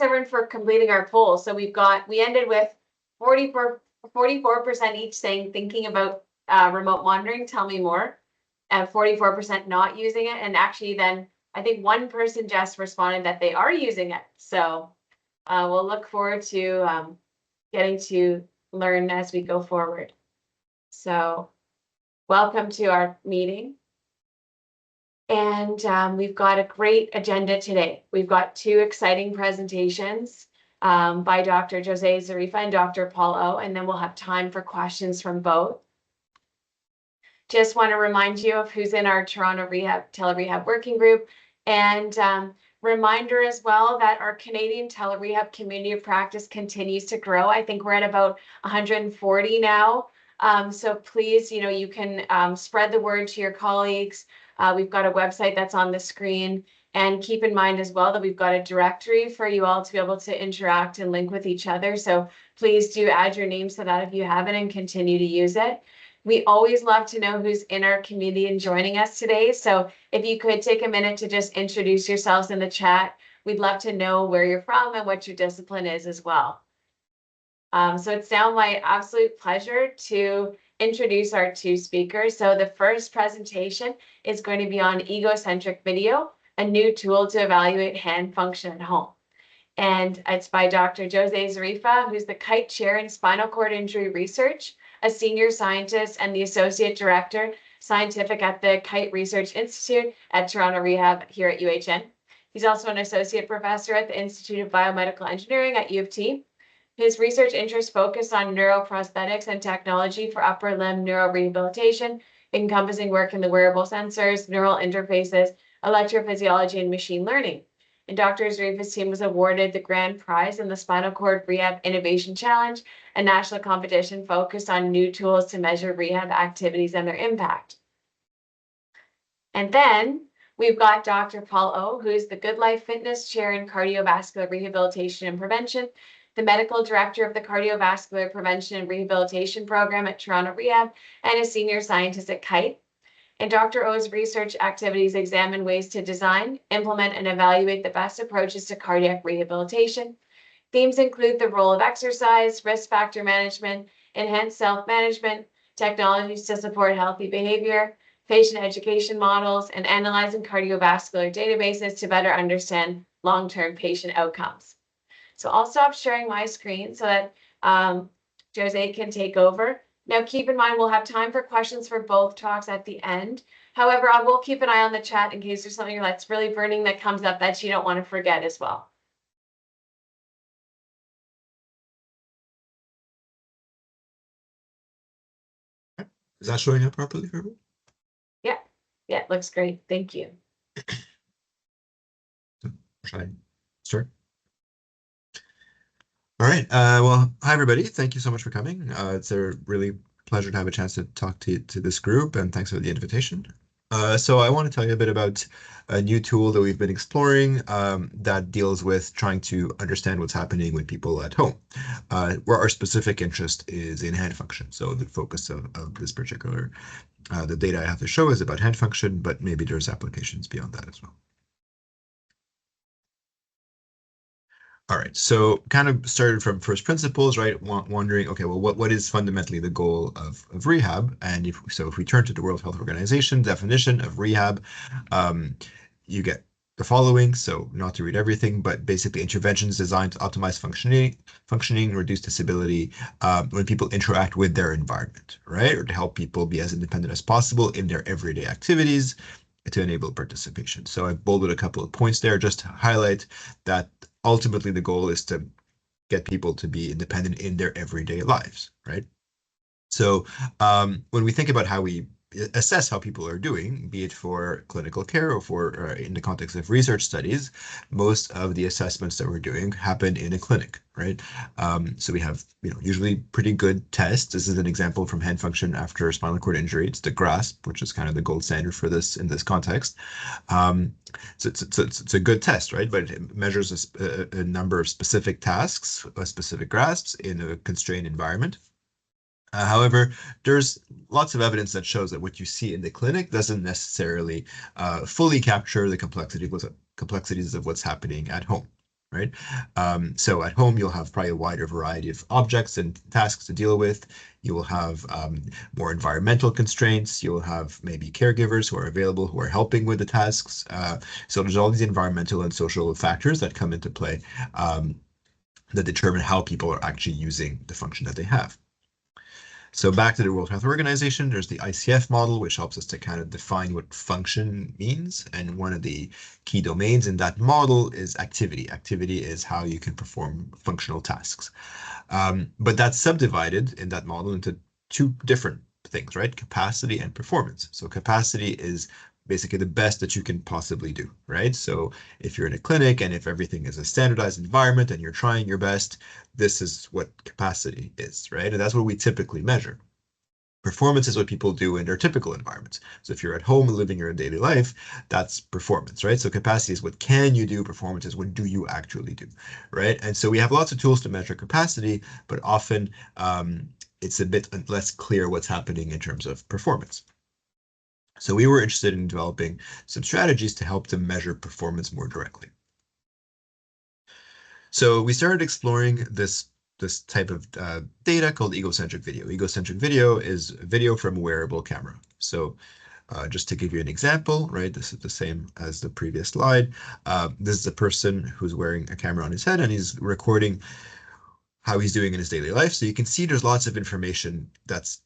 everyone for completing our poll. So we ended with 44% each saying thinking about remote monitoring, tell me more, and 44% not using it. And actually then I think one person just responded that they are using it. So we'll look forward to getting to learn as we go forward. So welcome to our meeting. And we've got a great agenda today. We've got two exciting presentations by Dr. José Zariffa and Dr. Paul O, and then we'll have time for questions from both. Just want to remind you of who's in our Toronto Telerehab working group, and reminder as well that our Canadian Telerehab community of practice continues to grow. I think we're at about 140 now. So please, you can spread the word to your colleagues. We've got a website that's on the screen, and keep in mind as well that we've got a directory for you all to be able to interact and link with each other. So please do add your names to that if you haven't, and continue to use it. We always love to know who's in our community and joining us today. So if you could take a minute to just introduce yourselves in the chat, we'd love to know where you're from and what your discipline is as well. So it's now my absolute pleasure to introduce our two speakers. So the first presentation is going to be on Egocentric Video, a new tool to evaluate hand function at home. And it's by Dr. José Zariffa, who's the Kite Chair in Spinal Cord Injury Research, a senior scientist and the Associate Director Scientific at the Kite Research Institute at Toronto Rehab here at UHN. He's also an Associate Professor at the Institute of Biomedical Engineering at U of T. His research interests focus on neuroprosthetics and technology for upper limb neurorehabilitation, encompassing work in the wearable sensors, neural interfaces, electrophysiology, and machine learning. And Dr. Zariffa's team was awarded the grand prize in the Spinal Cord Rehab Innovation Challenge, a national competition focused on new tools to measure rehab activities and their impact. And then we've got Dr. Paul O, who's the Good Life Fitness Chair in Cardiovascular Rehabilitation and Prevention, the Medical Director of the Cardiovascular Prevention and Rehabilitation Program at Toronto Rehab, and a Senior Scientist at Kite. And Dr. O's research activities examine ways to design, implement, and evaluate the best approaches to cardiac rehabilitation. Themes include the role of exercise, risk factor management, enhanced self-management, technologies to support healthy behavior, patient education models, and analyzing cardiovascular databases to better understand long-term patient outcomes. So I'll stop sharing my screen so that José can take over. Now, keep in mind, we'll have time for questions for both talks at the end. However, I will keep an eye on the chat in case there's something that's really burning that comes up that you don't want to forget as well. Is that showing up properly for everyone? Yeah, it looks great. Thank you. Should I start? All right. Well, hi, everybody. Thank you so much for coming. It's a really pleasure to have a chance to talk to this group, and thanks for the invitation. So I want to tell you a bit about a new tool that we've been exploring that deals with trying to understand what's happening with people at home, where our specific interest is in hand function. So the focus of this particular, the data I have to show is about hand function, but maybe there's applications beyond that as well. All right, so kind of started from first principles, right? Wondering, okay, well, what is fundamentally the goal of rehab? And if we turn to the World Health Organization definition of rehab, you get the following. So not to read everything, but basically interventions designed to optimize functioning, reduce disability when people interact with their environment, right? Or to help people be as independent as possible in their everyday activities to enable participation. So I bolded a couple of points there just to highlight that ultimately the goal is to get people to be independent in their everyday lives, right? So when we think about how we assess how people are doing, be it for clinical care or for in the context of research studies, most of the assessments that we're doing happen in a clinic, right? So we have, usually pretty good tests. This is an example from hand function after spinal cord injury. It's the GRASP, which is kind of the gold standard for this in this context. So it's a good test, right? But it measures a number of specific tasks, specific GRASPs in a constrained environment. However, there's lots of evidence that shows that what you see in the clinic doesn't necessarily fully capture the complexities of what's happening at home. right? So at home, you'll have probably a wider variety of objects and tasks to deal with. You will have more environmental constraints. You'll have maybe caregivers who are available, who are helping with the tasks. So there's all these environmental and social factors that come into play that determine how people are actually using the function that they have. So back to the World Health Organization, there's the ICF model, which helps us to kind of define what function means. And one of the key domains in that model is activity. Activity is how you can perform functional tasks. But that's subdivided in that model into two different things, right? Capacity and performance. So capacity is basically the best that you can possibly do, right? So if you're in a clinic and if everything is a standardized environment and you're trying your best, this is what capacity is, right? And that's what we typically measure. Performance is what people do in their typical environments. So if you're at home and living your daily life, that's performance, right? So capacity is what can you do, performance is what do you actually do, right? And so we have lots of tools to measure capacity, but often it's a bit less clear what's happening in terms of performance. So we were interested in developing some strategies to help to measure performance more directly. So we started exploring this type of data called egocentric video. Egocentric video is video from a wearable camera. So just to give you an example, right, this is the same as the previous slide. This is a person who's wearing a camera on his head and he's recording how he's doing in his daily life. So you can see there's lots of information that's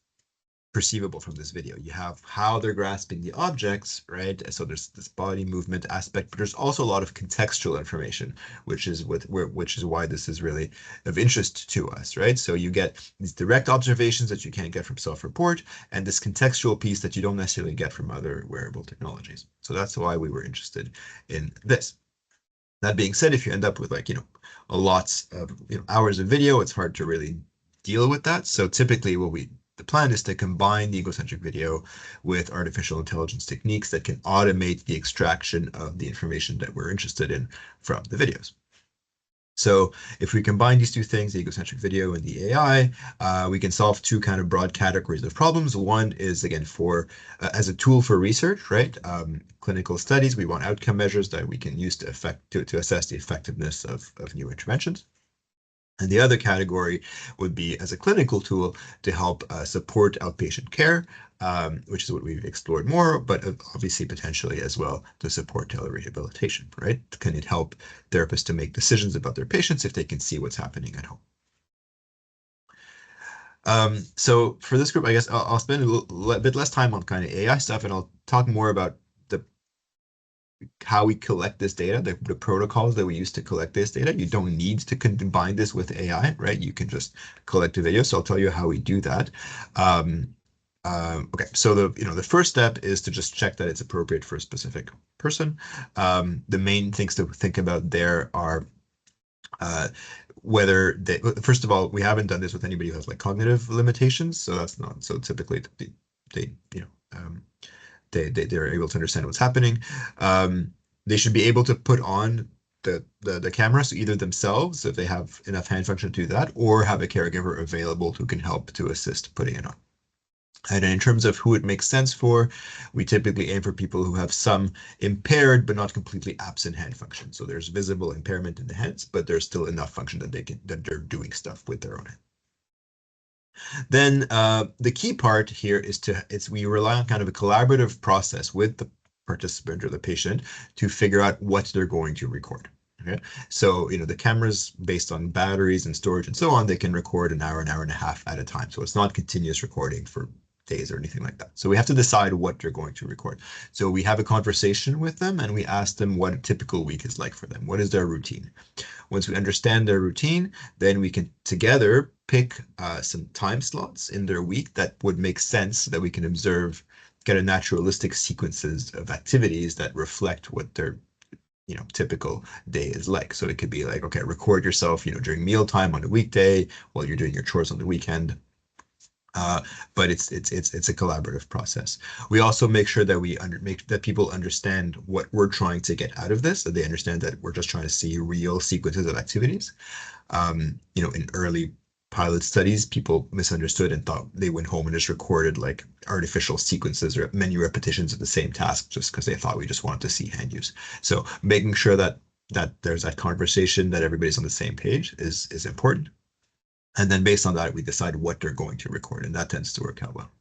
perceivable from this video. You have how they're grasping the objects, right? So there's this body movement aspect, but there's also a lot of contextual information, which is why this is really of interest to us, right? So you get these direct observations that you can't get from self-report, and this contextual piece that you don't necessarily get from other wearable technologies. So that's why we were interested in this. That being said, if you end up with like, a lots of hours of video, it's hard to really deal with that. So typically the plan is to combine the egocentric video with artificial intelligence techniques that can automate the extraction of the information that we're interested in from the videos. So if we combine these two things, the egocentric video and the AI, we can solve two kind of broad categories of problems. One is, again, as a tool for research, right? Clinical studies, we want outcome measures that we can use to assess the effectiveness of new interventions. And the other category would be as a clinical tool to help support outpatient care, which is what we've explored more, but obviously potentially as well to support telerehabilitation, right? Can it help therapists to make decisions about their patients if they can see what's happening at home? So for this group, I guess I'll spend a bit less time on kind of AI stuff, and I'll talk more about how we collect this data, the protocols that we use to collect this data. You don't need to combine this with AI, right? You can just collect a video. So I'll tell you how we do that. Okay, so the first step is to just check that it's appropriate for a specific person. The main things to think about there are whether they, first of all, we haven't done this with anybody who has like cognitive limitations, so that's not, so typically they're able to understand what's happening. They should be able to put on the camera, so either themselves, if they have enough hand function to do that, or have a caregiver available who can help to assist putting it on. And in terms of who it makes sense for, we typically aim for people who have some impaired but not completely absent hand function. So there's visible impairment in the hands, but there's still enough function that they're doing stuff with their own hand. Then the key part here is we rely on kind of a collaborative process with the participant or the patient to figure out what they're going to record. Okay, so the cameras, based on batteries and storage and so on, they can record an hour and a half at a time. So it's not continuous recording for days or anything like that. So we have to decide what they're going to record. So we have a conversation with them and we ask them what a typical week is like for them. What is their routine? Once we understand their routine, then we can together pick some time slots in their week that would make sense, so that we can observe, get a naturalistic sequences of activities that reflect what their typical day is like. So it could be like, okay, record yourself, during mealtime on a weekday while you're doing your chores on the weekend. But it's a collaborative process. We also make sure that make that people understand what we're trying to get out of this, that they understand that we're just trying to see real sequences of activities. In early pilot studies, people misunderstood and thought they went home and just recorded like artificial sequences or many repetitions of the same task just because they thought we just wanted to see hand use. So making sure that that there's that conversation, that everybody's on the same page is important. And then based on that, we decide what they're going to record, and that tends to work out well.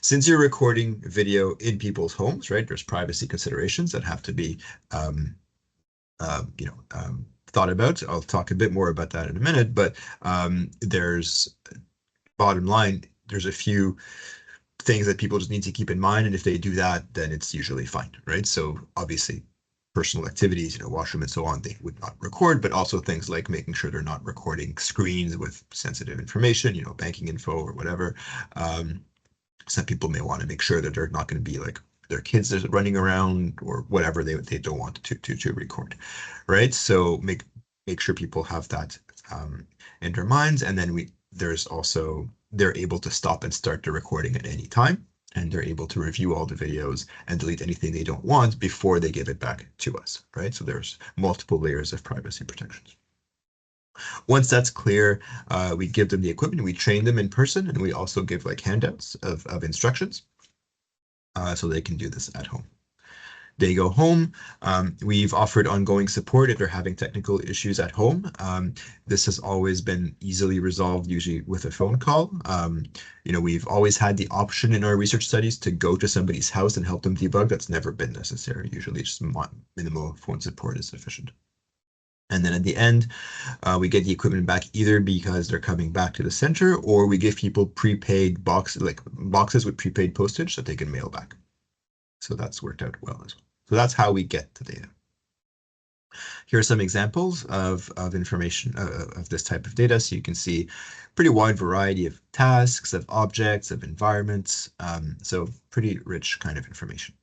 Since you're recording video in people's homes, right, there's privacy considerations that have to be thought about. I'll talk a bit more about that in a minute, but there's bottom line, there's a few things that people just need to keep in mind, and if they do that, then it's usually fine, right? So obviously, personal activities, washroom and so on, they would not record, but also things like making sure they're not recording screens with sensitive information, banking info or whatever. Some people may want to make sure that they're not going to be like their kids are running around or whatever they don't want to record, right? So make sure people have that in their minds, and then there's also they're able to stop and start the recording at any time, and they're able to review all the videos and delete anything they don't want before they give it back to us, right? So there's multiple layers of privacy protections. Once that's clear, we give them the equipment, we train them in person, and we also give like handouts of instructions so they can do this at home. They go home. We've offered ongoing support if they're having technical issues at home. This has always been easily resolved, usually with a phone call. We've always had the option in our research studies to go to somebody's house and help them debug. That's never been necessary. Usually just minimal phone support is sufficient. And then at the end, we get the equipment back either because they're coming back to the center, or we give people prepaid boxes with prepaid postage that they can mail back. So that's worked out well as well. So that's how we get the data. Here are some examples of information of this type of data. So you can see pretty wide variety of tasks, of objects, of environments. So pretty rich kind of information.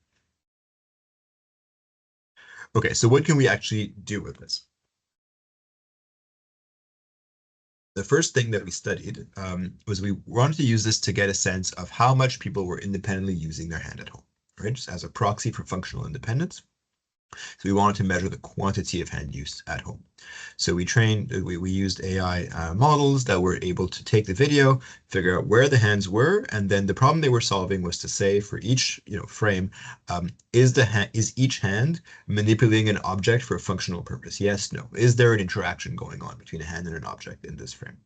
Okay, so what can we actually do with this? The first thing that we studied was we wanted to use this to get a sense of how much people were independently using their hand at home, right? Just as a proxy for functional independence. So we wanted to measure the quantity of hand use at home. So we used AI models that were able to take the video, figure out where the hands were, and then the problem they were solving was to say for each frame, is each hand manipulating an object for a functional purpose? Yes, no. Is there an interaction going on between a hand and an object in this frame?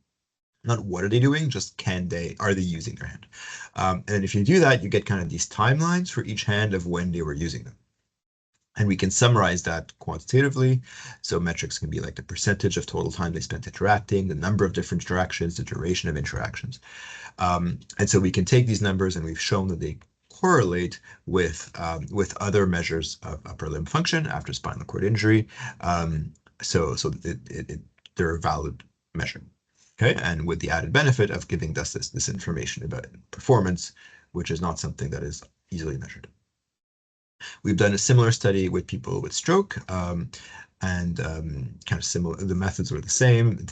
Not what are they doing, just are they using their hand? And if you do that, you get kind of these timelines for each hand of when they were using them. And we can summarize that quantitatively. So metrics can be like the percentage of total time they spent interacting, the number of different interactions, the duration of interactions. And so we can take these numbers, and we've shown that they correlate with other measures of upper limb function after spinal cord injury. So they're a valid measure. Okay, and with the added benefit of giving us this information about performance, which is not something that is easily measured. We've done a similar study with people with stroke, and kind of similar. The methods were the same.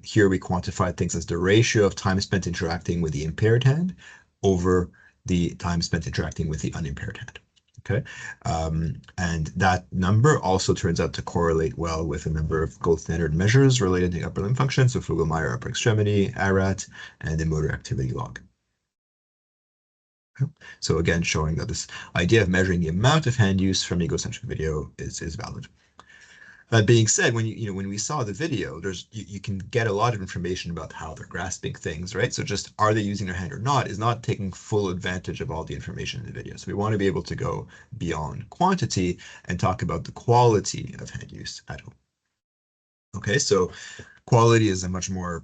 Here we quantified things as the ratio of time spent interacting with the impaired hand over the time spent interacting with the unimpaired hand. Okay, and that number also turns out to correlate well with a number of gold standard measures related to upper limb function, so Fugl-Meyer upper extremity, ARAT, and the motor activity log. So again, showing that this idea of measuring the amount of hand use from egocentric video is valid. That being said, when we saw the video, you can get a lot of information about how they're grasping things, right? So just are they using their hand or not is not taking full advantage of all the information in the video. So we want to be able to go beyond quantity and talk about the quality of hand use at home. Okay, so quality is a much more,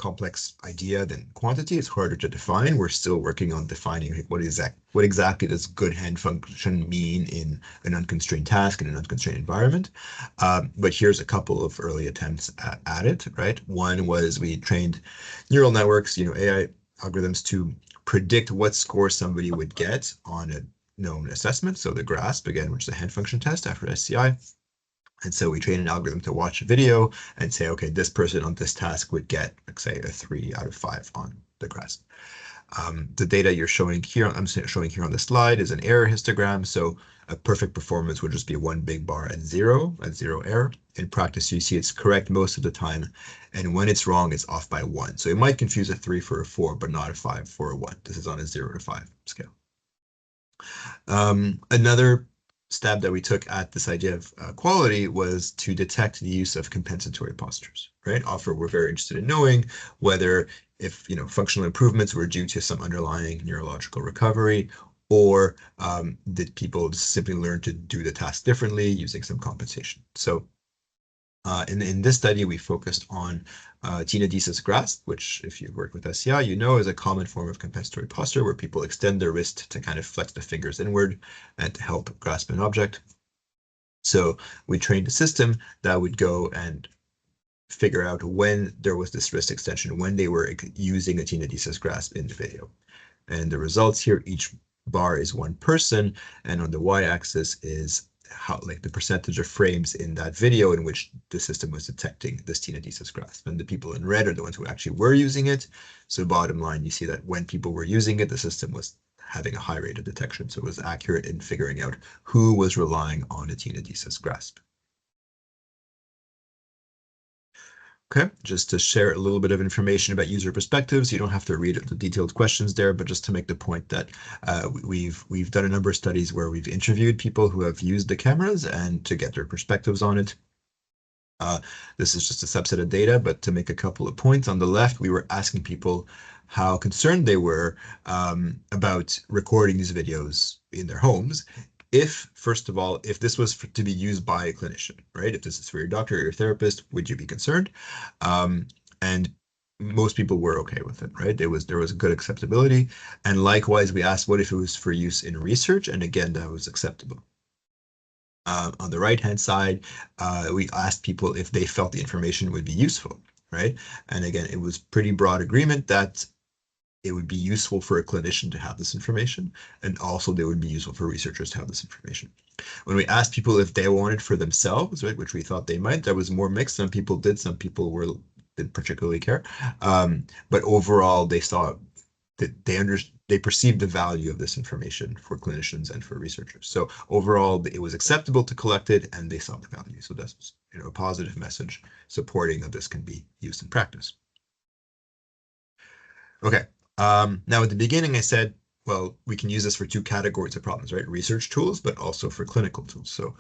complex idea than quantity. It's harder to define. We're still working on defining what exactly does good hand function mean in an unconstrained task in an unconstrained environment. But here's a couple of early attempts at it, right? One was we trained neural networks, AI algorithms to predict what score somebody would get on a known assessment. So the GRASP, again, which is a hand function test after SCI. And so we train an algorithm to watch a video and say, okay, this person on this task would get, let's say, a 3 out of 5 on the GRASP. The data I'm showing here on the slide is an error histogram. So a perfect performance would just be one big bar at zero error. In practice, you see it's correct most of the time. And when it's wrong, it's off by 1. So it might confuse a 3 for a 4, but not a 5 for a 1. This is on a 0 to 5 scale. Another stab that we took at this idea of quality was to detect the use of compensatory postures, right? Often we're very interested in knowing whether if functional improvements were due to some underlying neurological recovery, or did people simply learn to do the task differently using some compensation. So in this study, we focused on tenodesis grasp, which if you've worked with SCI, is a common form of compensatory posture where people extend their wrist to kind of flex the fingers inward and to help grasp an object. So we trained a system that would go and figure out when there was this wrist extension, when they were using a tenodesis grasp in the video. And the results here, each bar is one person, and on the y-axis is how the percentage of frames in that video in which the system was detecting this tenodesis grasp. And the people in red are the ones who actually were using it. So bottom line, you see that when people were using it, the system was having a high rate of detection. So it was accurate in figuring out who was relying on a tenodesis grasp. Okay, just to share a little bit of information about user perspectives. You don't have to read the detailed questions there, but just to make the point that we've done a number of studies where we've interviewed people who have used the cameras and to get their perspectives on it. This is just a subset of data, but to make a couple of points, on the left, we were asking people how concerned they were about recording these videos in their homes. First of all, if this was to be used by a clinician, right? If this is for your doctor or your therapist, would you be concerned? And most people were okay with it, right? There was good acceptability. And likewise, we asked what if it was for use in research? And again, that was acceptable. On the right-hand side, we asked people if they felt the information would be useful, right? And again, it was pretty broad agreement that it would be useful for a clinician to have this information, and also they would be useful for researchers to have this information. When we asked people if they wanted for themselves, right, which we thought they might, there was more mix. Some people did, some people didn't particularly care. But overall, they saw that they perceived the value of this information for clinicians and for researchers. So overall, it was acceptable to collect it, and they saw the value. So that's a positive message supporting that this can be used in practice. Okay. Now at the beginning, I said, well, we can use this for two categories of problems, right? Research tools, but also for clinical tools. So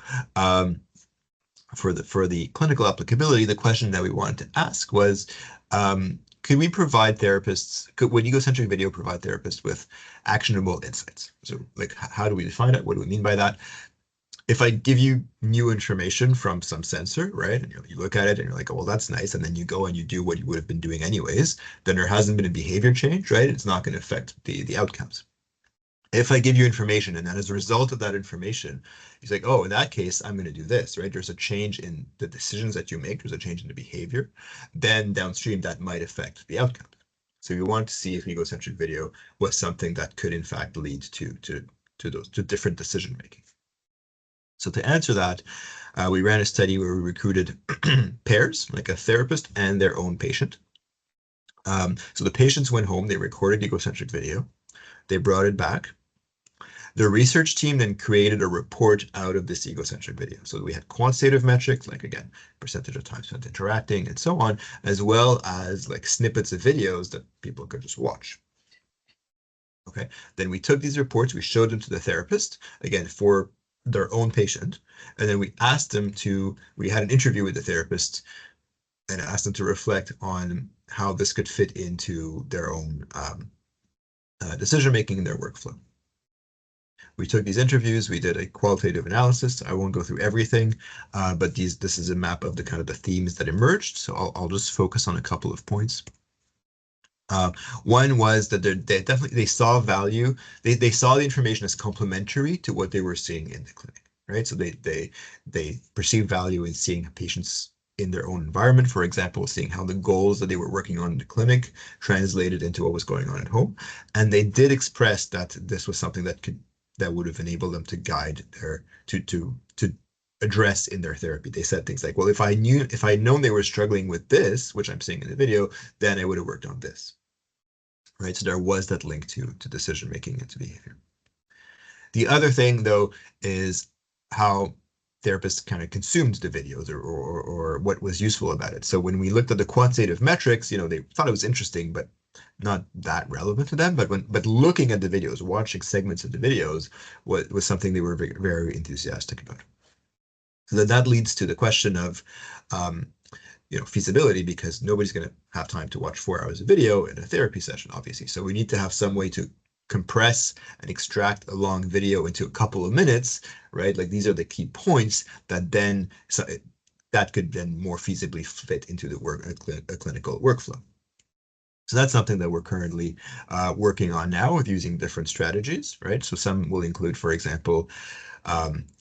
for the clinical applicability, the question that we wanted to ask was, could we provide therapists, would egocentric video provide therapists with actionable insights? So like, how do we define it? What do we mean by that? If I give you new information from some sensor, right, and you look at it and you're like, oh, well, that's nice, and then you go and you do what you would have been doing anyways, then there hasn't been a behavior change, right? It's not going to affect the outcomes. If I give you information and then as a result of that information, he's like, oh, in that case, I'm going to do this, right? There's a change in the decisions that you make. There's a change in the behavior. Then downstream, that might affect the outcome. So we want to see if egocentric video was something that could in fact lead to different decision making. So to answer that, we ran a study where we recruited pairs, like a therapist and their own patient. So the patients went home, they recorded egocentric video, they brought it back. The research team then created a report out of this egocentric video. So we had quantitative metrics, like again, percentage of time spent interacting and so on, as well as like snippets of videos that people could just watch. Okay, then we took these reports, we showed them to the therapist, again, for their own patient, and then we asked them we had an interview with the therapist and asked them to reflect on how this could fit into their own decision-making in their workflow. We took these interviews, we did a qualitative analysis. I won't go through everything, but this is a map of the kind of the themes that emerged. So I'll just focus on a couple of points. One was that they saw value. They saw the information as complementary to what they were seeing in the clinic, right? So they perceived value in seeing patients in their own environment, for example, seeing how the goals that they were working on in the clinic translated into what was going on at home. And they did express that this was something that would have enabled them to guide to address in their therapy. They said things like, well, if I'd known they were struggling with this, which I'm seeing in the video, then I would have worked on this. Right? So there was that link to decision making and to behavior. The other thing, though, is how therapists kind of consumed the videos or what was useful about it. So when we looked at the quantitative metrics, they thought it was interesting, but not that relevant to them, but looking at the videos, watching segments of the videos was something they were very, very enthusiastic about. So then that leads to the question of feasibility, because nobody's going to have time to watch 4 hours of video in a therapy session, obviously. So we need to have some way to compress and extract a long video into a couple of minutes, right? Like these are the key points that then that could then more feasibly fit into the a clinical workflow. So that's something that we're currently working on now with using different strategies, right? So some will include, for example,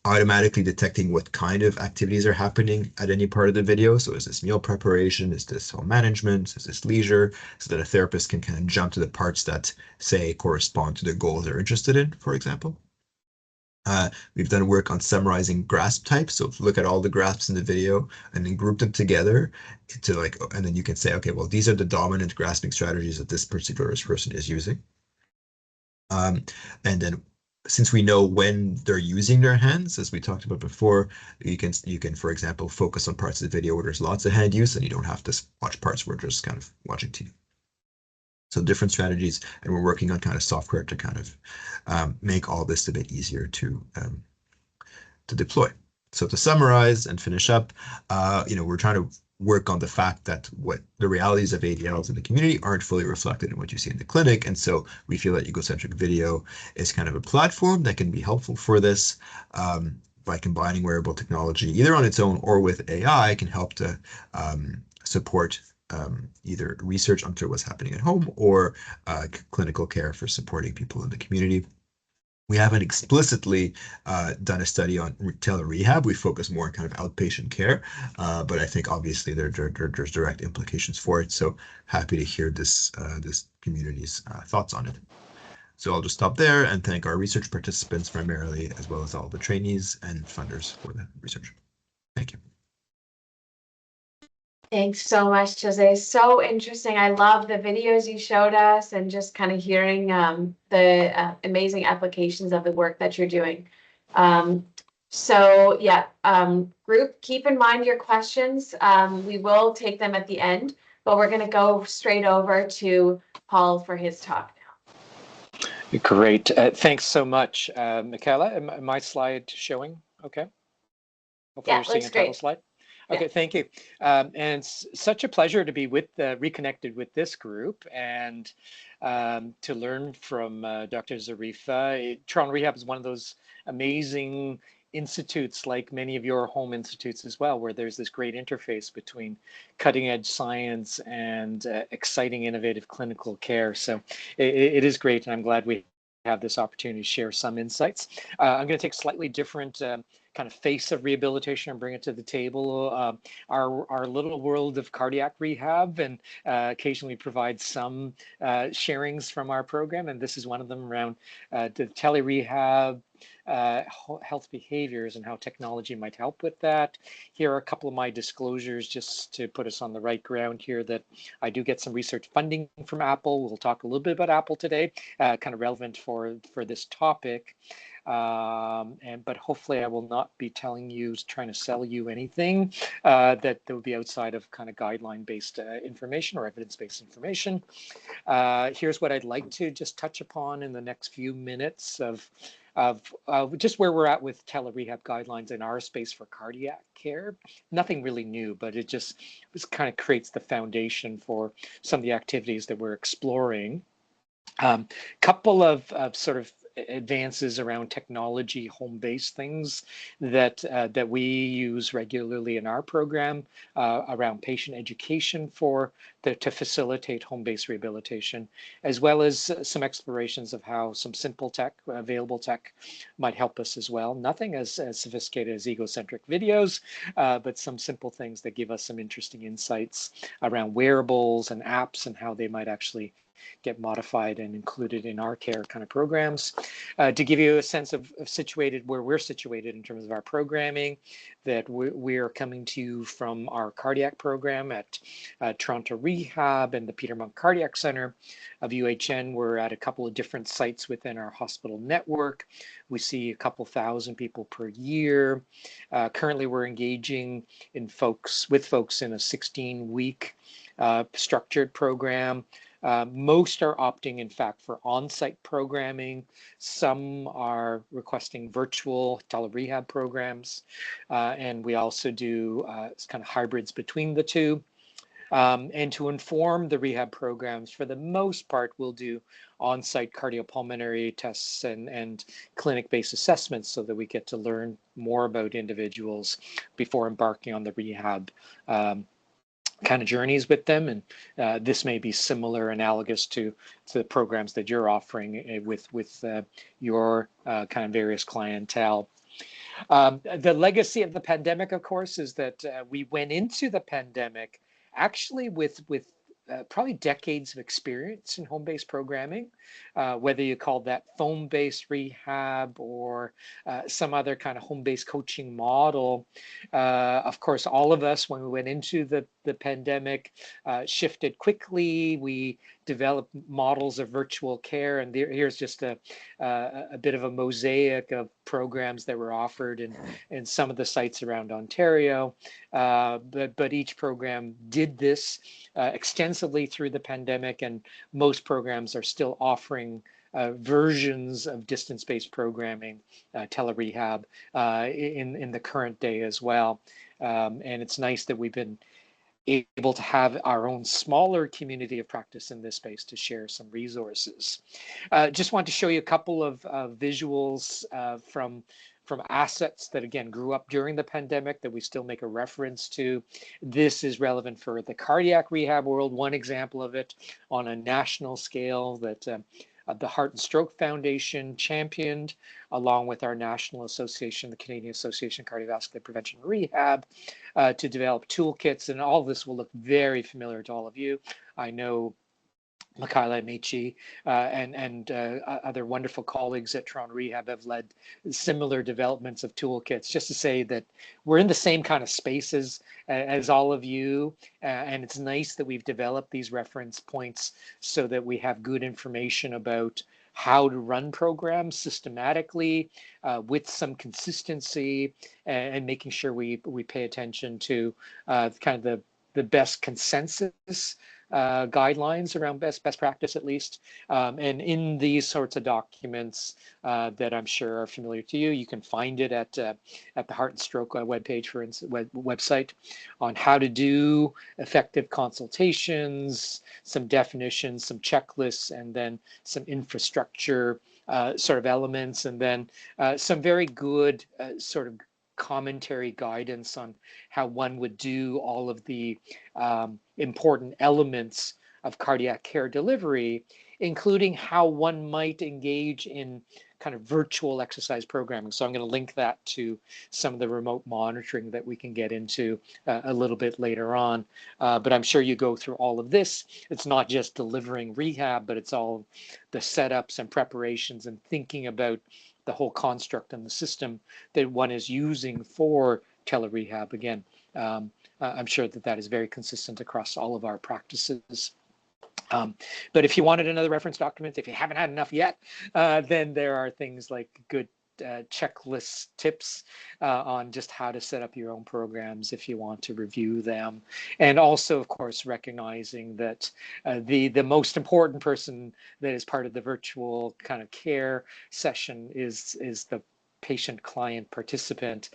automatically detecting what kind of activities are happening at any part of the video. So is this meal preparation? Is this home management? Is this leisure? So that a therapist can kind of jump to the parts that, say, correspond to the goals they're interested in, for example. We've done work on summarizing grasp types. So look at all the grasps in the video and then group them together and then you can say, okay, well, these are the dominant grasping strategies that this particular person is using. And then since we know when they're using their hands, as we talked about before, you can, for example, focus on parts of the video where there's lots of hand use and you don't have to watch parts where you're just kind of watching TV. So different strategies, and we're working on kind of software to kind of make all this a bit easier to deploy. So to summarize and finish up, we're trying to work on the fact that what the realities of ADLs in the community aren't fully reflected in what you see in the clinic. And so we feel that egocentric video is kind of a platform that can be helpful for this by combining wearable technology, either on its own or with AI, can help to support either research onto what's happening at home or clinical care for supporting people in the community. We haven't explicitly done a study on telerehab. We focus more on kind of outpatient care, but I think obviously there's direct implications for it. So happy to hear this community's thoughts on it. So I'll just stop there and thank our research participants primarily, as well as all the trainees and funders for the research. Thank you. Thanks so much, José. So interesting. I love the videos you showed us and just kind of hearing the amazing applications of the work that you're doing. So yeah, group, keep in mind your questions. We will take them at the end, but we're going to go straight over to Paul for his talk now. Great. Thanks so much, Michaela. Am my slide showing? Okay. Hopefully you're seeing a title slide. Okay, yeah. Thank you. And it's such a pleasure to be reconnected with this group and to learn from Dr. Zariffa. Toronto Rehab is one of those amazing institutes, like many of your home institutes as well, where there's this great interface between cutting edge science and exciting, innovative clinical care. So it is great, and I'm glad we have this opportunity to share some insights. I'm going to take slightly different kind of face of rehabilitation and bring it to the table. Our little world of cardiac rehab, and occasionally provide some sharings from our program. And this is one of them around the telerehab, health behaviors and how technology might help with that. Here are a couple of my disclosures just to put us on the right ground here, that I do get some research funding from Apple. We'll talk a little bit about Apple today, kind of relevant for this topic. But hopefully I will not be trying to sell you anything that would be outside of kind of guideline-based information or evidence-based information. Here's what I'd like to just touch upon in the next few minutes of just where we're at with telerehab guidelines in our space for cardiac care. Nothing really new, but it just kind of creates the foundation for some of the activities that we're exploring. Couple of sort of advances around technology, home-based things that we use regularly in our program around patient education to facilitate home-based rehabilitation, as well as some explorations of how some simple tech, available tech, might help us as well. Nothing as sophisticated as egocentric videos, but some simple things that give us some interesting insights around wearables and apps and how they might actually get modified and included in our care kind of programs. To give you a sense of where we're situated in terms of our programming, that we're coming to you from our cardiac program at Toronto Rehab and the Peter Monk Cardiac Center of UHN. We're at a couple of different sites within our hospital network. We see a couple thousand people per year. Currently, we're engaging with folks in a 16-week structured program Most are opting, in fact, for on-site programming. Some are requesting virtual telerehab programs, and we also do kind of hybrids between the two. And to inform the rehab programs, for the most part, we'll do on-site cardiopulmonary tests and clinic-based assessments so that we get to learn more about individuals before embarking on the rehab kind of journeys with them. And this may be similar, analogous to the programs that you're offering with your kind of various clientele. The legacy of the pandemic, of course, is that we went into the pandemic actually with probably decades of experience in home-based programming, whether you call that phone-based rehab or some other kind of home-based coaching model. Of course, all of us, when we went into the pandemic, shifted quickly. We developed models of virtual care, and here's just a bit of a mosaic of programs that were offered in some of the sites around Ontario. But each program did this extensively through the pandemic, and most programs are still offering versions of distance-based programming, telerehab, in the current day as well. And it's nice that we've been able to have our own smaller community of practice in this space to share some resources. Just want to show you a couple of visuals from assets that, again, grew up during the pandemic that we still make a reference to. This is relevant for the cardiac rehab world. One example of it on a national scale that the Heart and Stroke Foundation championed, along with our national association, the Canadian Association of Cardiovascular Prevention and Rehab, to develop toolkits. And all this will look very familiar to all of you. I know Michaela Amici and other wonderful colleagues at Toronto Rehab have led similar developments of toolkits, just to say that we're in the same kind of spaces as all of you. And it's nice that we've developed these reference points so that we have good information about how to run programs systematically with some consistency, and making sure we pay attention to kind of the best consensus guidelines around best practice, at least. And in these sorts of documents that I'm sure are familiar to you, you can find it at the Heart and Stroke webpage, for instance, website, on how to do effective consultations, some definitions, some checklists, and then some infrastructure sort of elements, and then some very good sort of commentary guidance on how one would do all of the important elements of cardiac care delivery, including how one might engage in kind of virtual exercise programming. So I'm going to link that to some of the remote monitoring that we can get into a little bit later on. But I'm sure you go through all of this. It's not just delivering rehab, but it's all the setups and preparations and thinking about the whole construct and the system that one is using for telerehab. Again, I'm sure that is very consistent across all of our practices. But if you wanted another reference document, if you haven't had enough yet, then there are things like good checklist tips on just how to set up your own programs if you want to review them. And also, of course, recognizing that the most important person that is part of the virtual kind of care session is the patient, client, participant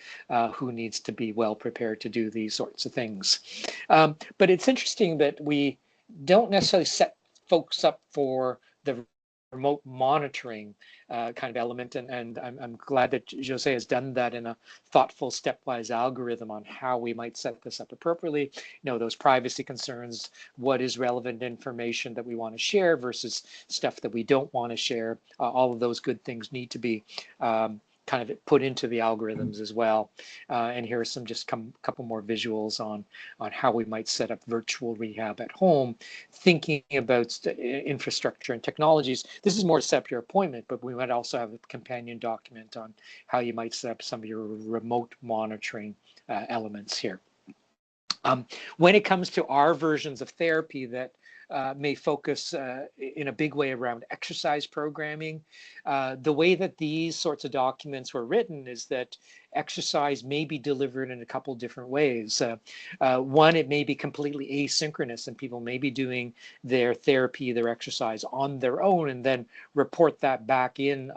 who needs to be well prepared to do these sorts of things. But it's interesting that we don't necessarily set folks up for the remote monitoring kind of element, and I'm glad that José has done that in a thoughtful stepwise algorithm on how we might set this up appropriately. You know, those privacy concerns, what is relevant information that we want to share versus stuff that we don't want to share. All of those good things need to be kind of put into the algorithms as well. And here are some just couple more visuals on how we might set up virtual rehab at home, thinking about infrastructure and technologies. This is more to set up your appointment, but we might also have a companion document on how you might set up some of your remote monitoring elements here. When it comes to our versions of therapy that may focus in a big way around exercise programming. The way that these sorts of documents were written is that exercise may be delivered in a couple different ways. One, it may be completely asynchronous, and people may be doing their therapy, their exercise on their own, and then report that back in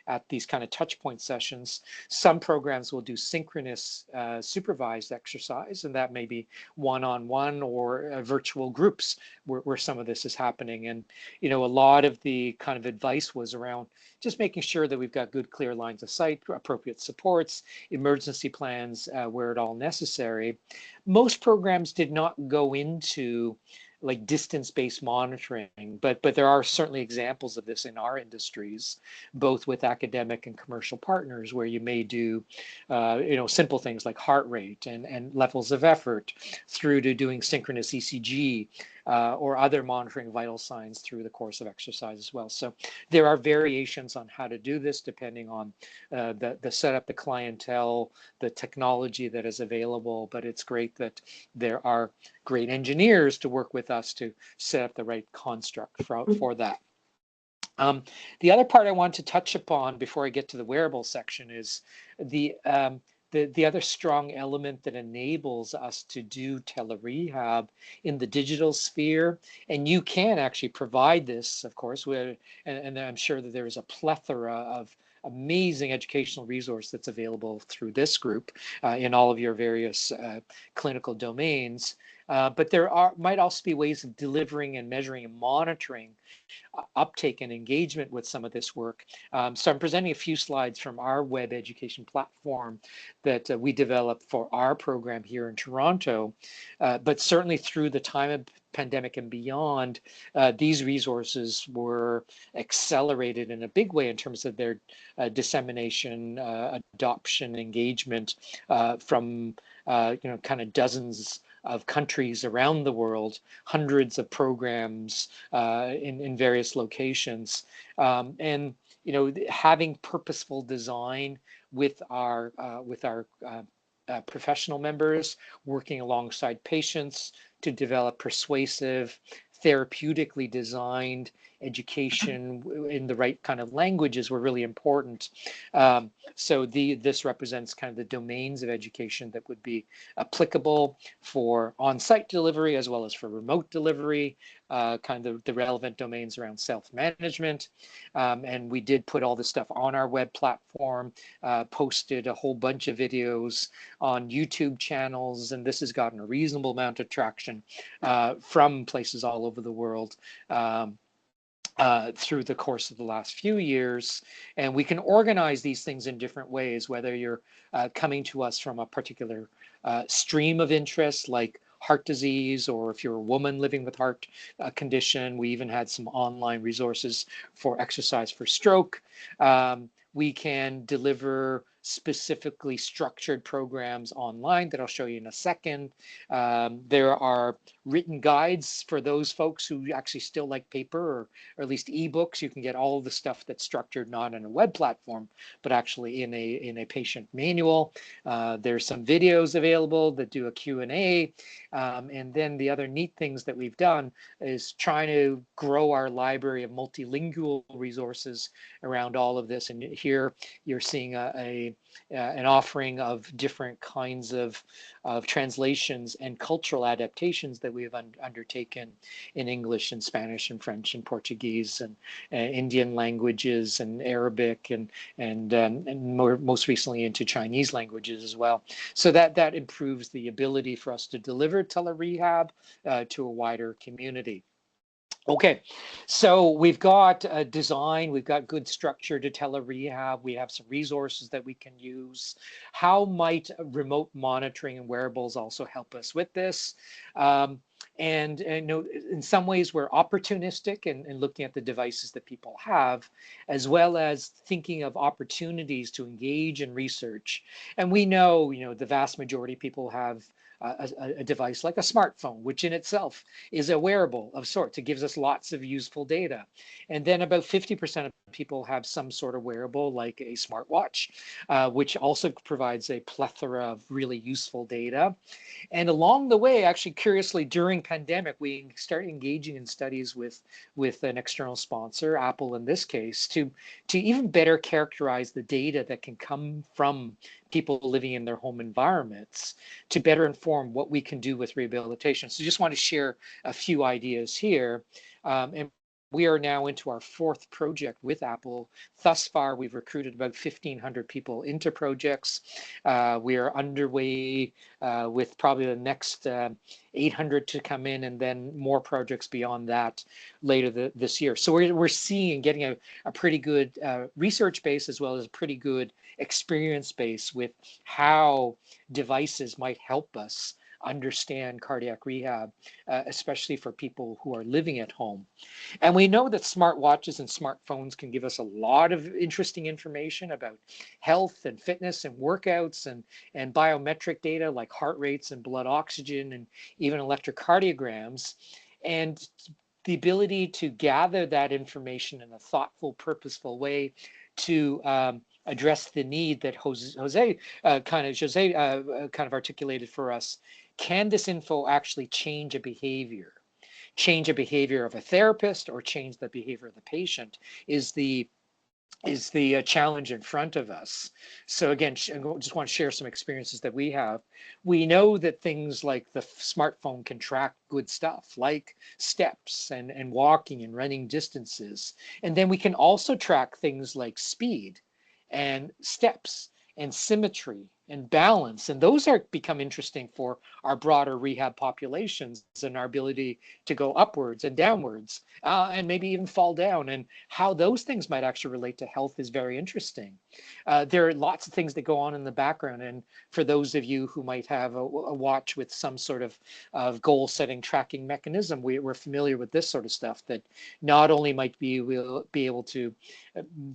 at these kind of touch point sessions. Some programs will do synchronous supervised exercise, and that may be one-on-one or virtual groups where some of this is happening. And, you know, a lot of the kind of advice was around just making sure that we've got good, clear lines of sight, appropriate supports, emergency plans where at all necessary. Most programs did not go into like distance-based monitoring, but there are certainly examples of this in our industries, both with academic and commercial partners, where you may do, you know, simple things like heart rate and levels of effort, through to doing synchronous ECG or other monitoring vital signs through the course of exercise as well. So there are variations on how to do this depending on the setup, the clientele, the technology that is available. But it's great that there are great engineers to work with us to set up the right construct for that. The other part I want to touch upon before I get to the wearable section is the other strong element that enables us to do telerehab in the digital sphere. And you can actually provide this, of course, and I'm sure that there is a plethora of amazing educational resource that's available through this group in all of your various clinical domains. But there might also be ways of delivering and measuring and monitoring uptake and engagement with some of this work. So I'm presenting a few slides from our web education platform that we developed for our program here in Toronto. But certainly through the time of pandemic and beyond, these resources were accelerated in a big way in terms of their dissemination, adoption, engagement from you know, kind of dozens of countries around the world, hundreds of programs in various locations, and you know, having purposeful design with our professional members, working alongside patients to develop persuasive, therapeutically designed education in the right kind of languages were really important. So this represents kind of the domains of education that would be applicable for on-site delivery as well as for remote delivery, kind of the relevant domains around self-management. And we did put all this stuff on our web platform, posted a whole bunch of videos on YouTube channels, and this has gotten a reasonable amount of traction from places all over the world. Through the course of the last few years. And we can organize these things in different ways, whether you're coming to us from a particular stream of interest, like heart disease, or if you're a woman living with heart condition. We even had some online resources for exercise for stroke. We can deliver specifically structured programs online that I'll show you in a second. There are written guides for those folks who actually still like paper, or at least ebooks. You can get all of the stuff that's structured not in a web platform, but actually in a patient manual. There's some videos available that do a Q&A. And then the other neat things that we've done is trying to grow our library of multilingual resources around all of this. And here you're seeing an offering of different kinds of translations and cultural adaptations that we have undertaken in English and Spanish and French and Portuguese and Indian languages and Arabic and most recently into Chinese languages as well. So that improves the ability for us to deliver telerehab to a wider community. Okay, so we've got a design, we've got good structure to telerehab, we have some resources that we can use. How might remote monitoring and wearables also help us with this? And you know, in some ways we're opportunistic in looking at the devices that people have, as well as thinking of opportunities to engage in research. And we know, you know, the vast majority of people have a device like a smartphone, which in itself is a wearable of sorts. It gives us lots of useful data. And then about 50% of people have some sort of wearable like a smartwatch, which also provides a plethora of really useful data. And along the way, actually, curiously, during pandemic, we started engaging in studies with an external sponsor, Apple in this case, to even better characterize the data that can come from people living in their home environments to better inform what we can do with rehabilitation. So just want to share a few ideas here. And we are now into our 4th project with Apple. Thus far, we've recruited about 1,500 people into projects. We are underway with probably the next 800 to come in, and then more projects beyond that later this year. So we're seeing and getting a pretty good research base as well as a pretty good experience base with how devices might help us understand cardiac rehab, especially for people who are living at home. And we know that smartwatches and smartphones can give us a lot of interesting information about health and fitness and workouts and biometric data like heart rates and blood oxygen and even electrocardiograms. And the ability to gather that information in a thoughtful, purposeful way to address the need that José kind of articulated for us. Can this info actually change a behavior of a therapist or change the behavior of the patient is the challenge in front of us. So again, I just want to share some experiences that we have. We know that things like the smartphone can track good stuff like steps and walking and running distances. And then we can also track things like speed and steps and symmetry and balance. And those are become interesting for our broader rehab populations and our ability to go upwards and downwards and maybe even fall down. And how those things might actually relate to health is very interesting. There are lots of things that go on in the background. And for those of you who might have a watch with some sort of goal setting tracking mechanism, we're familiar with this sort of stuff that not only might we'll be able to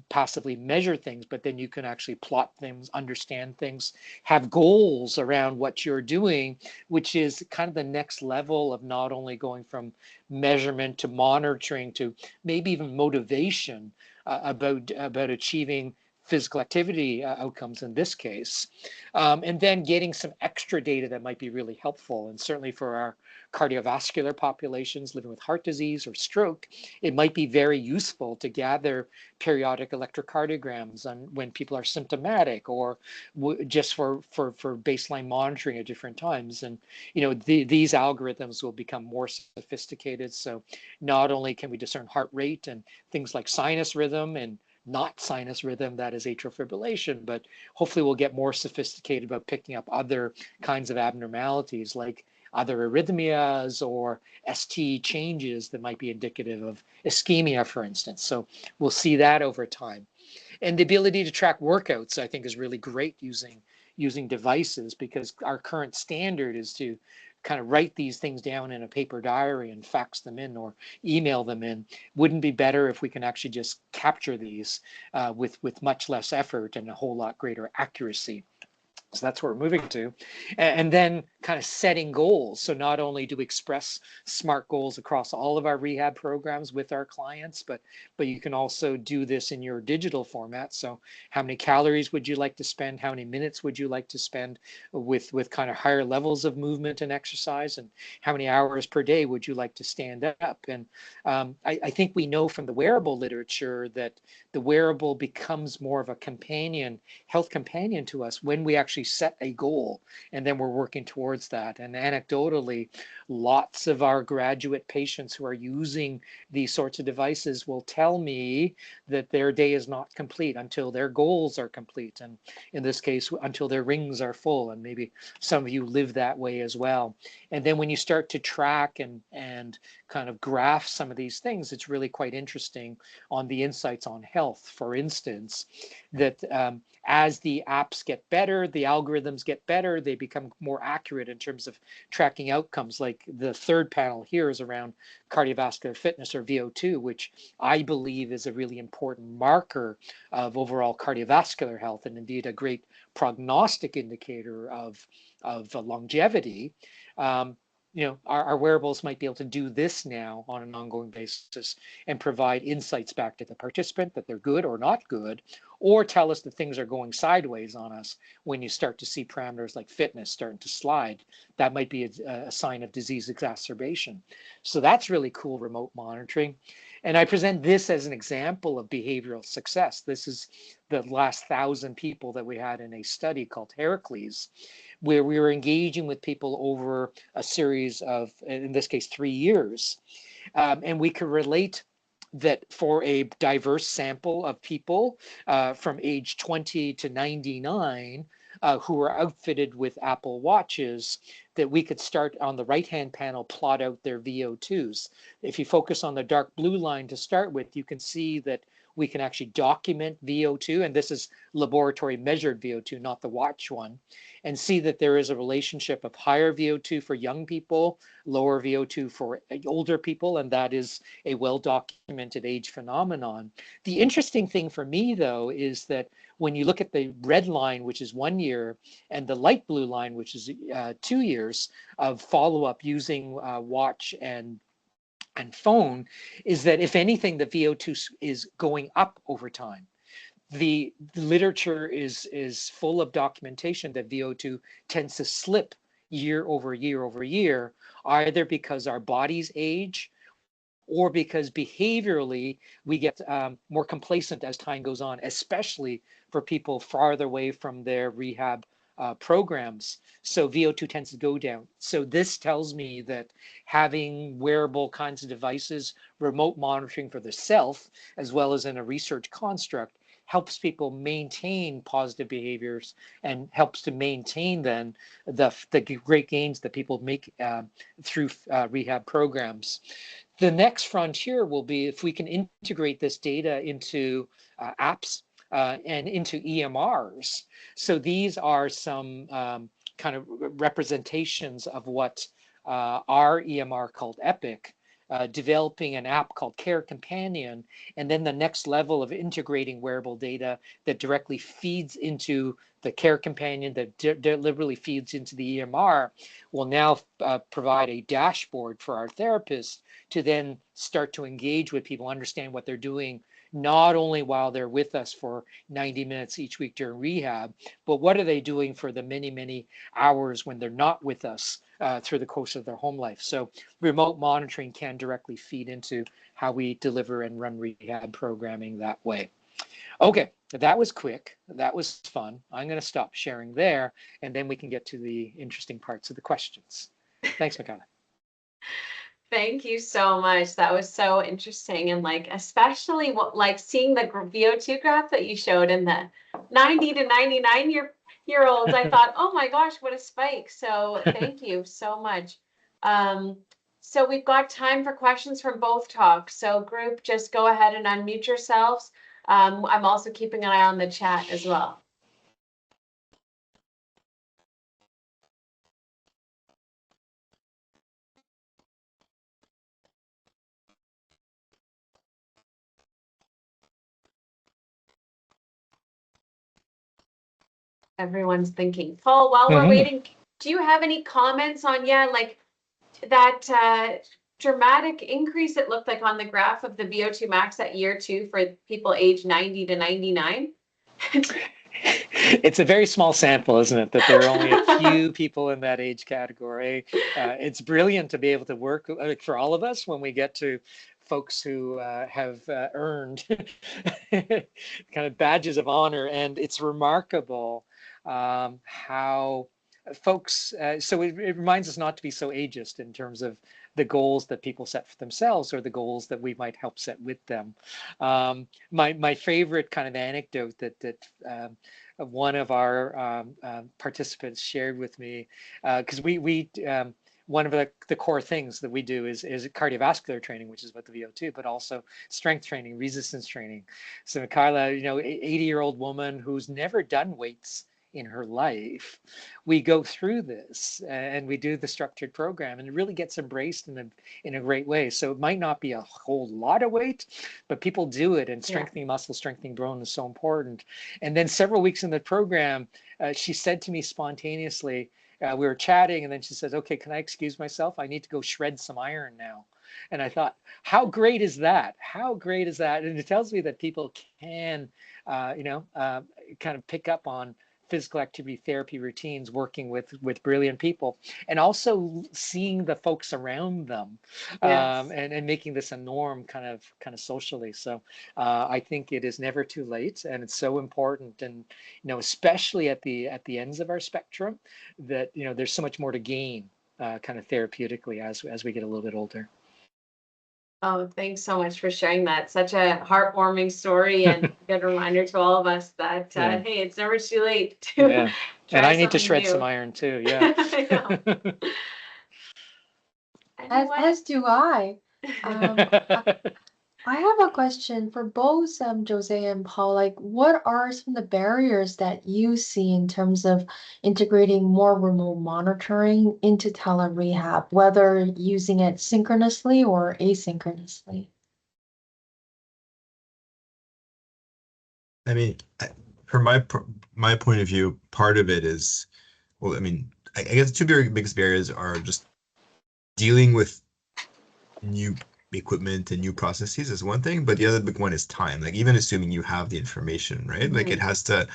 passively measure things, but then you can actually plot things, understand things, have goals around what you're doing, which is kind of the next level of not only going from measurement to monitoring to maybe even motivation about achieving physical activity outcomes in this case, and then getting some extra data that might be really helpful. And certainly for our cardiovascular populations living with heart disease or stroke, it might be very useful to gather periodic electrocardiograms on when people are symptomatic or just for baseline monitoring at different times. And these algorithms will become more sophisticated. So not only can we discern heart rate and things like sinus rhythm and not sinus rhythm, that is atrial fibrillation, but hopefully we'll get more sophisticated about picking up other kinds of abnormalities like other arrhythmias or ST changes that might be indicative of ischemia, for instance. So we'll see that over time. And the ability to track workouts, I think, is really great using devices, because our current standard is to kind of write these things down in a paper diary and fax them in or email them in. Wouldn't be better if we can actually just capture these with much less effort and a whole lot greater accuracy? So that's what we're moving to. And then kind of setting goals. So not only do we express SMART goals across all of our rehab programs with our clients, but you can also do this in your digital format. So how many calories would you like to spend? How many minutes would you like to spend with kind of higher levels of movement and exercise? And how many hours per day would you like to stand up? And I think we know from the wearable literature that the wearable becomes more of a companion, health companion to us when we actually set a goal and then we're working towards that. And anecdotally, lots of our graduate patients who are using these sorts of devices will tell me that their day is not complete until their goals are complete, and in this case until their rings are full. And maybe some of you live that way as well. And then when you start to track and kind of graph some of these things, it's really quite interesting on the insights on health. For instance, that as the apps get better, the algorithms get better, they become more accurate in terms of tracking outcomes like like the third panel here is around cardiovascular fitness, or VO2, which I believe is a really important marker of overall cardiovascular health, and indeed a great prognostic indicator of longevity. Our wearables might be able to do this now on an ongoing basis and provide insights back to the participant that they're good or not good, or tell us that things are going sideways on us when you start to see parameters like fitness starting to slide. That might be a sign of disease exacerbation. So that's really cool remote monitoring. And I present this as an example of behavioral success. This is the last 1,000 people that we had in a study called Heracles, where we were engaging with people over a series of, in this case, 3 years. And we could relate that for a diverse sample of people from age 20 to 99 who were outfitted with Apple Watches, that we could start on the right-hand panel, plot out their VO2s. If you focus on the dark blue line to start with, you can see that we can actually document VO2, and this is laboratory measured VO2, not the watch one, and see that there is a relationship of higher VO2 for young people, lower VO2 for older people, and that is a well-documented age phenomenon. The interesting thing for me, though, is that when you look at the red line, which is 1 year, and the light blue line, which is 2 years of follow-up using watch and phone, is that if anything, the VO2 is going up over time. The literature is full of documentation that VO2 tends to slip year over year over year, either because our bodies age or because behaviorally we get more complacent as time goes on, especially for people farther away from their rehab programs. So VO2 tends to go down. So this tells me that having wearable kinds of devices, remote monitoring for the self, as well as in a research construct, helps people maintain positive behaviors and helps to maintain then the great gains that people make through rehab programs. The next frontier will be if we can integrate this data into apps and into EMRs. So these are some kind of representations of what our EMR called Epic, developing an app called Care Companion, and then the next level of integrating wearable data that directly feeds into the Care Companion, that deliberately feeds into the EMR, will now provide a dashboard for our therapists to then start to engage with people, understand what they're doing, not only while they're with us for 90 minutes each week during rehab, but what are they doing for the many, many hours when they're not with us through the course of their home life. So remote monitoring can directly feed into how we deliver and run rehab programming that way. Okay, that was quick. That was fun. I'm going to stop sharing there, and then we can get to the interesting parts of the questions. Thanks, Michaela. Thank you so much. That was so interesting. And especially seeing the VO2 graph that you showed in the 90 to 99 year olds, I thought, oh my gosh, what a spike. So thank you so much. So we've got time for questions from both talks. So group, just go ahead and unmute yourselves. I'm also keeping an eye on the chat as well. Everyone's thinking. Paul, while we're waiting, do you have any comments on, that dramatic increase it looked like on the graph of the VO2 max at year 2 for people aged 90 to 99? It's a very small sample, isn't it? That there are only a few people in that age category. It's brilliant to be able to work for all of us when we get to folks who have earned kind of badges of honor. And it's remarkable how folks, so it reminds us not to be so ageist in terms of the goals that people set for themselves or the goals that we might help set with them. My favorite kind of anecdote that one of our participants shared with me, because we one of the core things that we do is cardiovascular training, which is about the VO2, but also strength training, resistance training. So Kyla, 80-year-old woman who's never done weights in her life, we go through this and we do the structured program, and it really gets embraced in a great way. So it might not be a whole lot of weight, but people do it, and strengthening muscle, strengthening bone is so important. And then several weeks in the program, she said to me spontaneously, we were chatting, and then she says, "Okay, can I excuse myself? I need to go shred some iron now." And I thought, how great is that? How great is that? And it tells me that people can, kind of pick up on physical activity therapy routines, working with brilliant people, and also seeing the folks around them, and making this a norm kind of socially. So I think it is never too late, and it's so important. And especially at the ends of our spectrum, that there's so much more to gain, kind of therapeutically as we get a little bit older. Oh, thanks so much for sharing that. Such a heartwarming story and a good reminder to all of us that, hey, it's never too late to try And I need to something shred new. some iron too. Yeah. I know. As do I. I have a question for both Jose and Paul. Like, what are some of the barriers that you see in terms of integrating more remote monitoring into telerehab, whether using it synchronously or asynchronously? I mean, from my point of view, part of it is, well, I mean, I guess the two biggest barriers are just dealing with new equipment and new processes is one thing, but the other big one is time. Like, even assuming you have the information, right? Like, it has to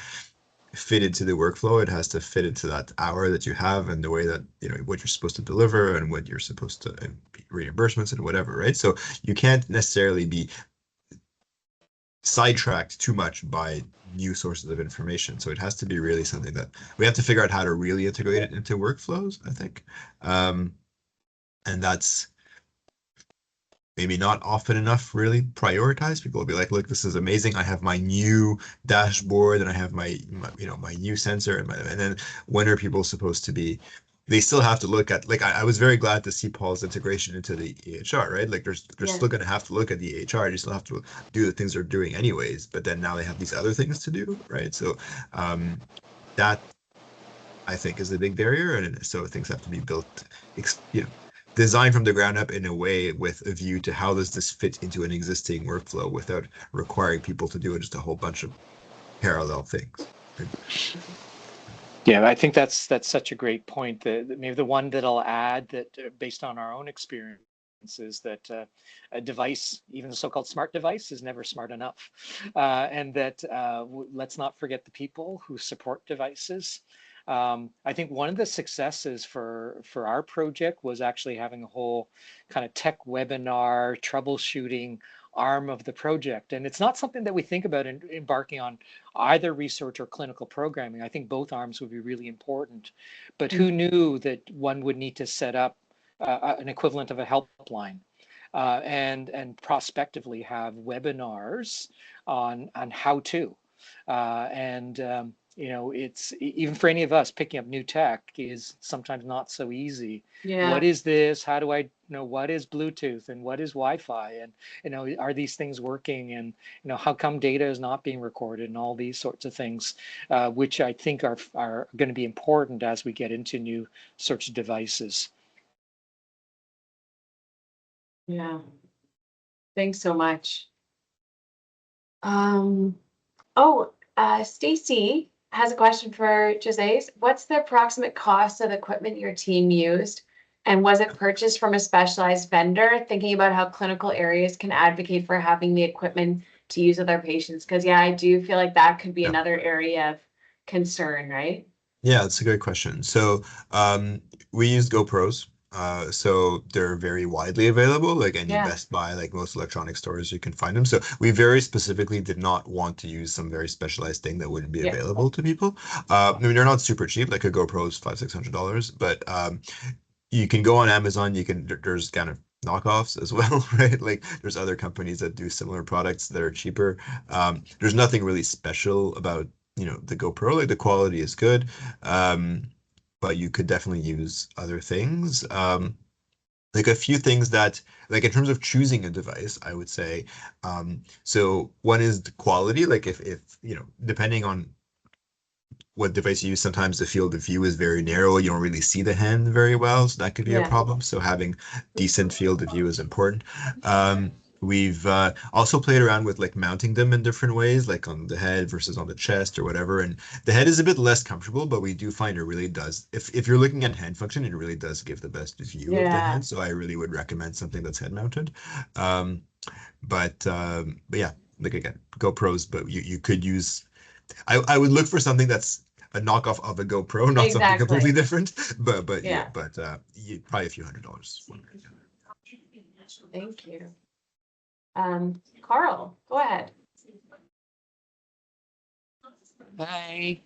fit into the workflow. It has to fit into that hour that you have, and the way that, what you're supposed to deliver and what you're supposed to, and reimbursements and whatever, right? So you can't necessarily be sidetracked too much by new sources of information. So it has to be really something that we have to figure out how to really integrate it into workflows, I think. And that's maybe not often enough really prioritized. People will be like, look, this is amazing. I have my new dashboard and I have my new sensor, and then when are people supposed to be, they still have to look at, like, I was very glad to see Paul's integration into the EHR, right? Like, they're still going to have to look at the EHR. You still have to do the things they're doing anyways, but then now they have these other things to do, right? So that, I think, is a big barrier. And so things have to be built, designed from the ground up in a way with a view to how does this fit into an existing workflow without requiring people to do just a whole bunch of parallel things. Yeah, I think that's such a great point. That maybe the one that I'll add, that based on our own experience, is that a device, even a so-called smart device, is never smart enough, and that let's not forget the people who support devices. I think one of the successes for our project was actually having a whole kind of tech webinar troubleshooting arm of the project. And it's not something that we think about in embarking on either research or clinical programming. I think both arms would be really important. But who knew that one would need to set up an equivalent of a helpline, and prospectively have webinars on how to, and it's even for any of us, picking up new tech is sometimes not so easy. What is this? How do I know what is Bluetooth and what is Wi-Fi, and are these things working, and how come data is not being recorded, and all these sorts of things, which I think are going to be important as we get into new sorts of devices. Yeah. Thanks so much. Stacy has a question for Jose. What's the approximate cost of the equipment your team used? And was it purchased from a specialized vendor? Thinking about how clinical areas can advocate for having the equipment to use with their patients. Because I do feel like that could be another area of concern, right? Yeah, that's a good question. So we used GoPros. So they're very widely available, like any Best Buy, like most electronic stores, you can find them. So we very specifically did not want to use some very specialized thing that wouldn't be available to people. I mean, they're not super cheap, like a GoPro is $500-$600, but you can go on Amazon, there's kind of knockoffs as well, right? Like, there's other companies that do similar products that are cheaper. There's nothing really special about the GoPro. Like, the quality is good, but you could definitely use other things. Like, a few things that, like, in terms of choosing a device, I would say, so one is the quality. Like, if depending on what device you use, sometimes the field of view is very narrow. You don't really see the hand very well, so that could be a problem. So having decent field of view is important. We've also played around with like mounting them in different ways, like on the head versus on the chest or whatever. And the head is a bit less comfortable, but we do find it really does. If you're looking at hand function, it really does give the best view of the hand. So I really would recommend something that's head mounted. But yeah, like again, GoPros, but you could use. I would look for something that's a knockoff of a GoPro, not something completely different. But probably a few $100s. Thank you. Carl, go ahead. Hi.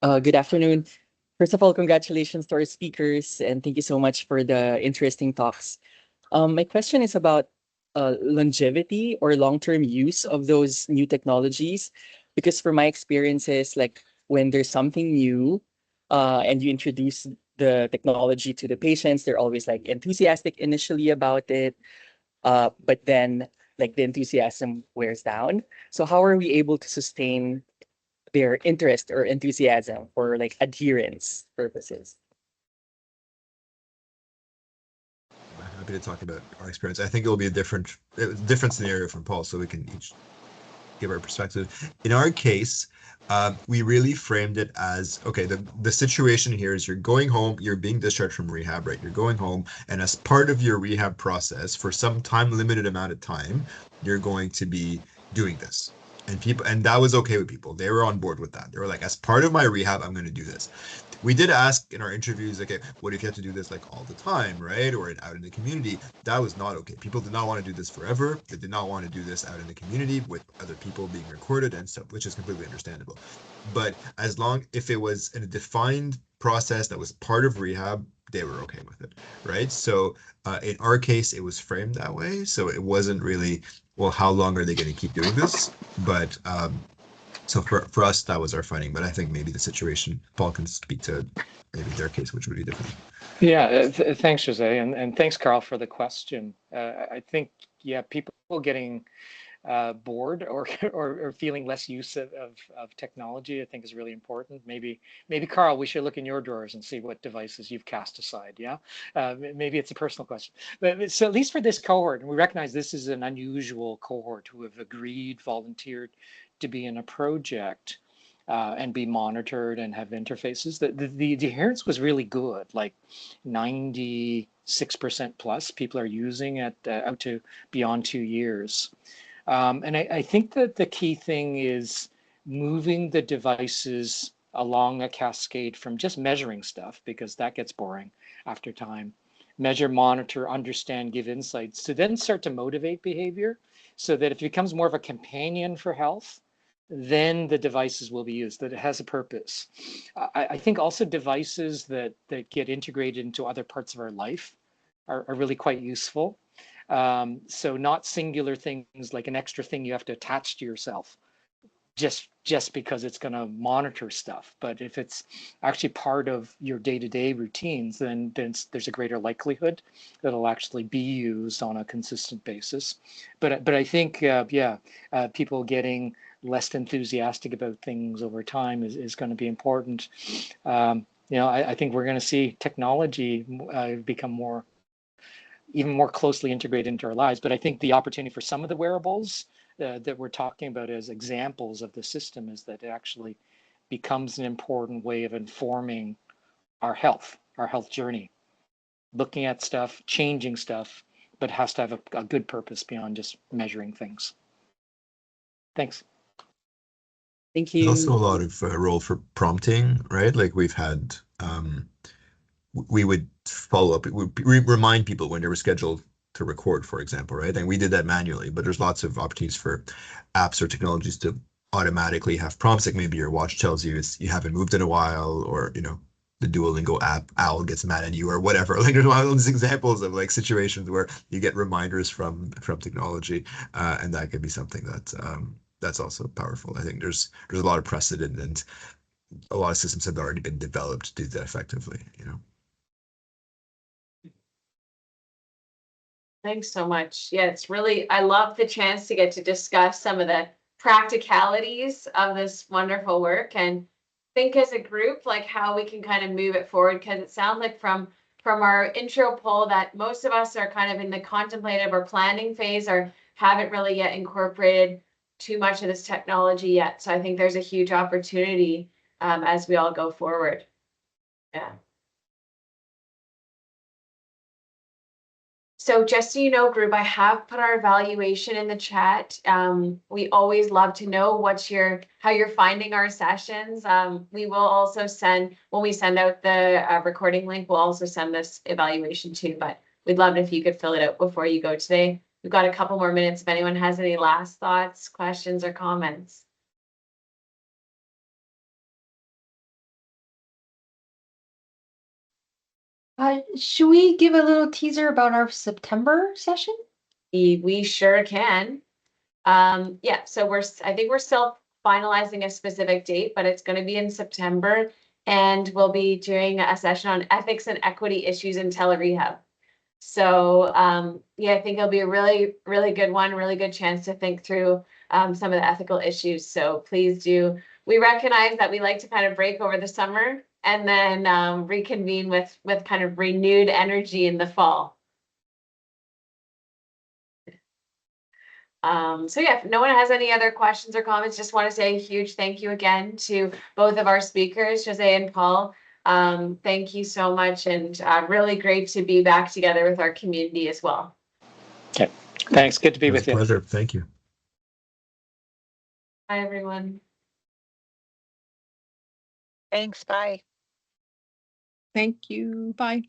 Good afternoon. First of all, congratulations to our speakers, and thank you so much for the interesting talks. My question is about longevity or long-term use of those new technologies, because from my experiences, like when there's something new and you introduce the technology to the patients, they're always like enthusiastic initially about it, but then like the enthusiasm wears down. So how are we able to sustain their interest or enthusiasm for like adherence purposes? I'm happy to talk about our experience. I think it will be a different scenario from Paul, so we can each give our perspective. In our case, we really framed it as, okay, the situation here is you're going home, you're being discharged from rehab, right? You're going home, and as part of your rehab process, for some limited amount of time, you're going to be doing this. And that was okay with people. They were on board with that. They were like, as part of my rehab, I'm going to do this. We did ask in our interviews, okay, what if you have to do this like all the time, right? Or out in the community? That was not okay. People did not want to do this forever. They did not want to do this out in the community with other people being recorded and stuff, which is completely understandable. But if it was in a defined process that was part of rehab, they were okay with it, right? So in our case, it was framed that way. So it wasn't really, well, how long are they going to keep doing this? But so for us, that was our finding. But I think maybe the situation, Paul can speak to maybe their case, which would be different. Yeah, thanks, José, and thanks, Carl, for the question. I think, yeah, people getting bored or feeling less use of technology, I think is really important. Maybe Carl, we should look in your drawers and see what devices you've cast aside. Yeah, maybe it's a personal question. But so at least for this cohort, and we recognize this is an unusual cohort who have volunteered to be in a project and be monitored and have interfaces. The adherence was really good, like 96% plus people are using it out to beyond 2 years. And I think that the key thing is moving the devices along a cascade from just measuring stuff, because that gets boring after time. Measure, monitor, understand, give insights, to then start to motivate behavior, so that if it becomes more of a companion for health, then the devices will be used, that it has a purpose. I think also devices that get integrated into other parts of our life are really quite useful. So not singular things like an extra thing you have to attach to yourself just because it's going to monitor stuff. But if it's actually part of your day-to-day routines, then there's a greater likelihood that it'll actually be used on a consistent basis. But I think, people getting less enthusiastic about things over time is going to be important. I think we're going to see technology become even more closely integrated into our lives. But I think the opportunity for some of the wearables that we're talking about as examples of the system is that it actually becomes an important way of informing our health journey, looking at stuff, changing stuff, but has to have a good purpose beyond just measuring things. Thanks. Thank you. There's also a lot of role for prompting, right? Like we've had, we would follow up, we remind people when they were scheduled to record, for example, right? And we did that manually, but there's lots of opportunities for apps or technologies to automatically have prompts. Like maybe your watch tells you you haven't moved in a while, or the Duolingo app owl gets mad at you or whatever. Like there's one of those examples of like situations where you get reminders from technology, and that could be something that's also powerful. I think there's a lot of precedent, and a lot of systems have already been developed to do that effectively. Thanks so much. Yeah, it's really, I love the chance to get to discuss some of the practicalities of this wonderful work. And I think as a group, like how we can kind of move it forward, because it sounds like from our intro poll that most of us are kind of in the contemplative or planning phase or haven't really yet incorporated too much of this technology yet. So I think there's a huge opportunity as we all go forward. Yeah. So just so you know, group, I have put our evaluation in the chat. We always love to know how you're finding our sessions. We will also send, when we send out the recording link, we'll also send this evaluation too, but we'd love it if you could fill it out before you go today. We've got a couple more minutes if anyone has any last thoughts, questions, or comments. Should we give a little teaser about our September session? We sure can. Yeah, so I think we're still finalizing a specific date, but it's going to be in September, and we'll be doing a session on ethics and equity issues in telerehab. So yeah, I think it'll be a really, really good one, really good chance to think through some of the ethical issues. So please do. We recognize that we like to kind of break over the summer and then reconvene with kind of renewed energy in the fall. So yeah, if no one has any other questions or comments, just want to say a huge thank you again to both of our speakers, Jose and Paul. Thank you so much, and really great to be back together with our community as well. Okay, thanks. Good to be with you. Pleasure. Thank you. Bye, everyone. Thanks. Bye. Thank you. Bye.